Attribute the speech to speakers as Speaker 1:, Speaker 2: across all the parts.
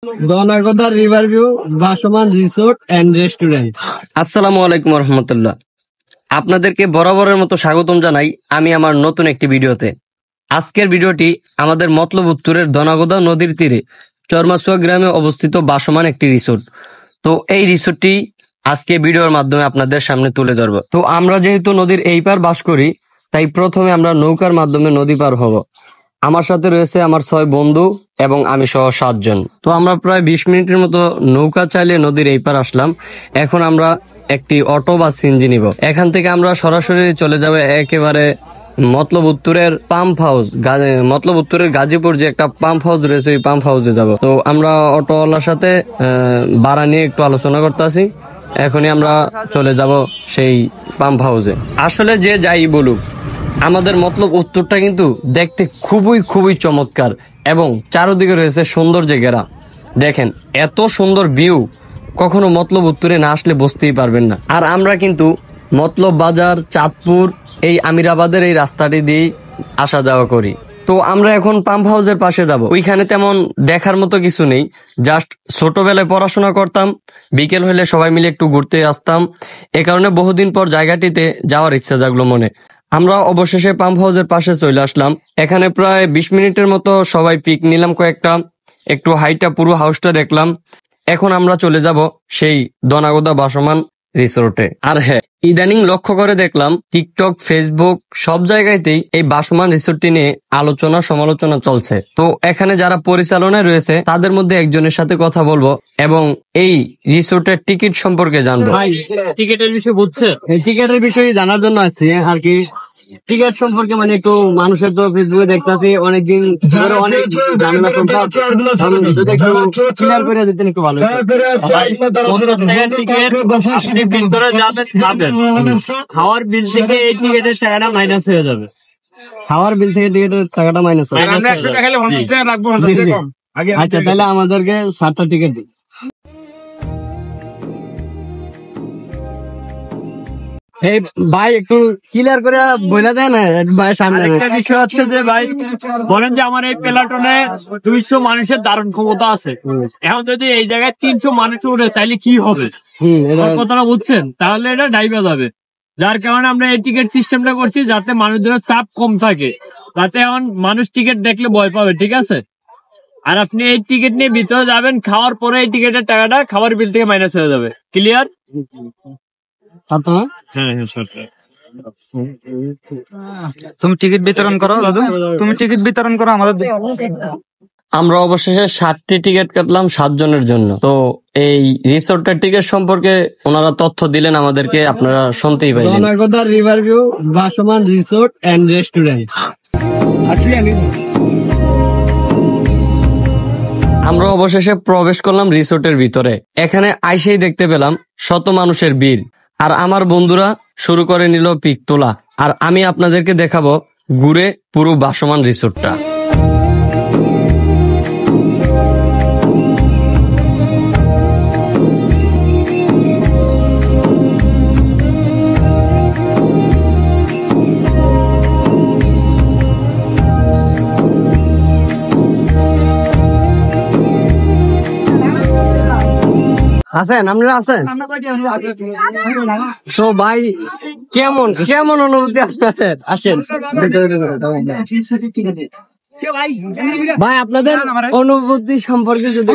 Speaker 1: দনাগদা river view ভাসমান resort and restaurant.
Speaker 2: আসসালামু আলাইকুম রহমতুল্লাহ। আপনাদেরকে বরাবরের মতো স্বাগতম জানাই আমি আমার নতুন একটি ভিডিওতে। আজকের ভিডিওটি আমাদের মতলব উত্তরের দনাগদা নদীর তীরে চরমাসুয়া গ্রামে অবস্থিত ভাসমান একটি রিসোর্ট। তো এই রিসোর্টটি আজকে ভিডিওর মাধ্যমে আপনাদের সামনে তুলে ধরব। তো আমরা যেহেতু নদীর এই পার বাস করি, তাই প্রথমে আমরা নৌকার মাধ্যমে নদী পার হব। আমার সাথে রয়েছে আমার 6 বন্ধু এবং আমি সহ 7 জন। তো আমরা প্রায় 20 মিনিটের মতো নৌকা চালিয়ে নদীর এই পার আসলাম। এখন আমরা একটি অটো বা সিএনজি নিব। এখান থেকে আমরা সরাসরি চলে যাব একেবারে মতলব উত্তরের পাম্প হাউস। মতলব উত্তরের গাজীপুর যে একটা পাম্প হাউস রয়েছে, ওই পাম্প হাউসে যাব। তো আমরা অটোওয়ালার সাথে ভাড়া নিয়ে একটু আলোচনা করতে আসি। এখনই আমরা চলে যাব সেই পাম্প হাউসে। আসলে যে যাই বলুক, আমাদের মতলব উত্তরটা কিন্তু দেখতে খুবই চমৎকার এবং চারদিকে রয়েছে সৌন্দর্যে ঘেরা। দেখেন, এত সুন্দর ভিউ কখনো মতলব উত্তরে না আসলে বুঝতেই পারবেন না। আর আমরা কিন্তু মতলব বাজার, চাঁদপুর, এই আমিরাবাদের এই রাস্তাটি দিয়ে আসা যাওয়া করি। তো আমরা এখন পাম্প হাউসের পাশে যাব। ওইখানে তেমন দেখার মতো কিছু নেই, জাস্ট ছোটবেলায় পড়াশোনা করতাম, বিকেল হলে সবাই মিলে একটু ঘুরতে আসতাম। এ কারণে বহুদিন পর জায়গাটিতে যাওয়ার ইচ্ছা জাগলো মনে। আমরা অবশেষে পাম্প হাউসের পাশে চলে আসলাম। এখানে প্রায় 20 মিনিটের মতো সবাই পিক নিলাম কয়েকটা, একটু হাইটা পুরো হাউসটা দেখলাম। এখন আমরা চলে যাব সেই দনাগদা ভাসমান রিসোর্টে। আর হ্যাঁ, ইদানিং লক্ষ্য করে দেখলাম টিকটক, ফেসবুক সব জায়গাতেই এই ভাসমান রিসোর্টটি নিয়ে আলোচনা সমালোচনা চলছে। তো এখানে যারা পরিচালনায় রয়েছে তাদের মধ্যে একজনের সাথে কথা বলবো এবং এই রিসোর্টের টিকিট সম্পর্কে জানবো।
Speaker 1: টিকিটের বিষয় বুঝছে? টিকিটের বিষয়ে জানার জন্য আসছি আর কি। টিকিট সম্পর্কে মানে একটু মানুষের তো ফেসবুকে দেখতেছি অনেকদিন ধরে অনেক ঝামেলা চলছে, যদি একটু ক্লিয়ার করে দিতেন একটু ভালো হতো।
Speaker 3: 50 টাকার টিকিট, আপনি ভিতরে যাবেন, খাওয়ার বিল থেকে এই টিকিটের টাকাটা মাইনাস হয়ে যাবে।
Speaker 1: খাওয়ার বিল থেকে টিকিটের টাকাটা মাইনাস হবে। আচ্ছা, তাহলে আমাদেরকে 7টা টিকিট দিন। এই ভাই একটু ক্লিয়ার করে বলে দেয় না ভাই সামনে।
Speaker 3: একটা বিষয় হচ্ছে যে ভাই বলেন যে আমার এই প্লাটনে 200 মানুষের ধারণ ক্ষমতা আছে, এখন যদি এই জায়গায় 300 মানুষ উঠে তাইলে কি হবে? কথাটা বুঝছেন? তাহলে এটা ডাইবা যাবে। যার কারণে আমরা এই টিকিট সিস্টেমটা করছি যাতে মানুষদের চাপ কম থাকে, যাতে এখন মানুষ টিকিট দেখলে ভয় পাবে, ঠিক আছে? আর আপনি এই টিকিট নিয়ে ভিতরে যাবেন, খাওয়ার পরে এই টিকিটের টাকাটা খাবার বিল থেকে মাইনাস হয়ে যাবে। ক্লিয়ার?
Speaker 4: তুমি টিকিট বিতরণ করো দাদু, তুমি টিকিট বিতরণ করো আমাদের।
Speaker 2: আমরা অবশেষে 7টি টিকিট কাটলাম 7 জনের জন্য। তো এই রিসোর্টের টিকিট সম্পর্কে ওনারা তথ্য দিলেন আমাদেরকে, আপনারা শুনতেই পাইলেন।
Speaker 1: দনাগদা রিভার ভিউ ভাসমান রিসোর্ট এন্ড রেস্টুরেন্ট।
Speaker 2: আমরা অবশেষে প্রবেশ করলাম রিসোর্টের ভিতরে। এখানে আইসেই দেখতে পেলাম শত মানুষের ভিড়। আর আমার বন্ধুরা শুরু করে নিল পিক তোলা। আর আমি আপনাদেরকে দেখাবো ঘুরে পুরো ভাসমান রিসোর্টটা।
Speaker 1: আছেন আপনারা? আছেন তো ভাই, কেমন কেমন অনুভূতি আপনাদের? আসেন ভাই, আপনাদের অনুভূতি সম্পর্কে যদি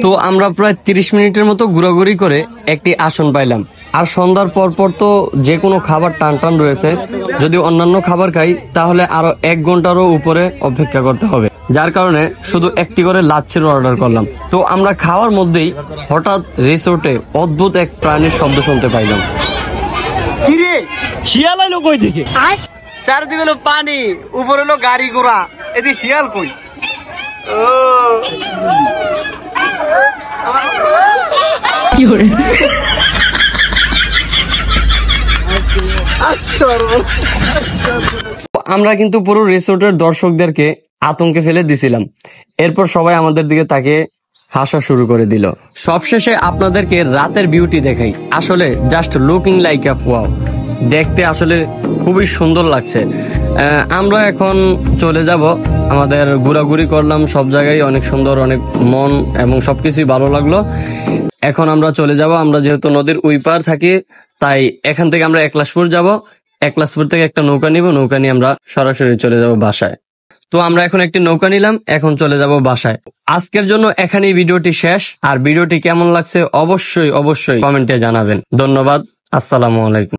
Speaker 2: তো আমরা প্রায় 30 মিনিটের মতো ঘোরাঘুরি করে একটি আসন পাইলাম। আর সন্ধ্যার পর তো যে কোনো খাবার টান রয়েছে, যদি অন্যান্য খাবার খাই তাহলে আরো 1 ঘন্টারও উপরে অপেক্ষা করতে হবে। যার কারণে শুধু একটি করে লাচ্ছির অর্ডার করলাম। তো আমরা খাওয়ার মধ্যেই হঠাৎ রিসোর্টে অদ্ভুত এক প্রাণীর শব্দ শুনতে পাইলাম।
Speaker 1: কিরে, শিয়াল আইলো কই থেকে? চারদিকে হলো পানি, উপরে হলো গাড়ি ঘোড়া, এদিকে শিয়াল কই? ও কি করে?
Speaker 2: আমরা কিন্তু পুরো রিসোর্টের দর্শকদেরকে আতঙ্কে ফেলে দিছিলাম। এরপর সবাই আমাদের দিকে তাকিয়ে হাসা শুরু করে দিল। সবশেষে আপনাদেরকে রাতের বিউটি দেখাই। আসলে জাস্ট লুকিং লাইক আ ওয়াও। দেখতে আসলে খুবই সুন্দর লাগছে। আমরা এখন চলে যাব, আমাদের ঘোরাঘুরি করলাম সব জায়গায়, অনেক সুন্দর, অনেক মন এবং সবকিছুই ভালো লাগলো। এখন আমরা চলে যাব, আমরা যেহেতু নদীর ওই পার থাকি তাই এখান থেকে আমরা একলাশপুর যাব। একলাশপুর থেকে একটা নৌকা নিব, নৌকা নিয়ে আমরা সরাসরি চলে যাব বাসায়। তো আমরা এখন একটি নৌকা নিলাম, এখন চলে যাব বাসায়। আজকের জন্য এখানেই ভিডিওটি শেষ। আর ভিডিওটি কেমন লাগছে অবশ্যই কমেন্টে জানাবেন। ধন্যবাদ, আসসালামু আলাইকুম।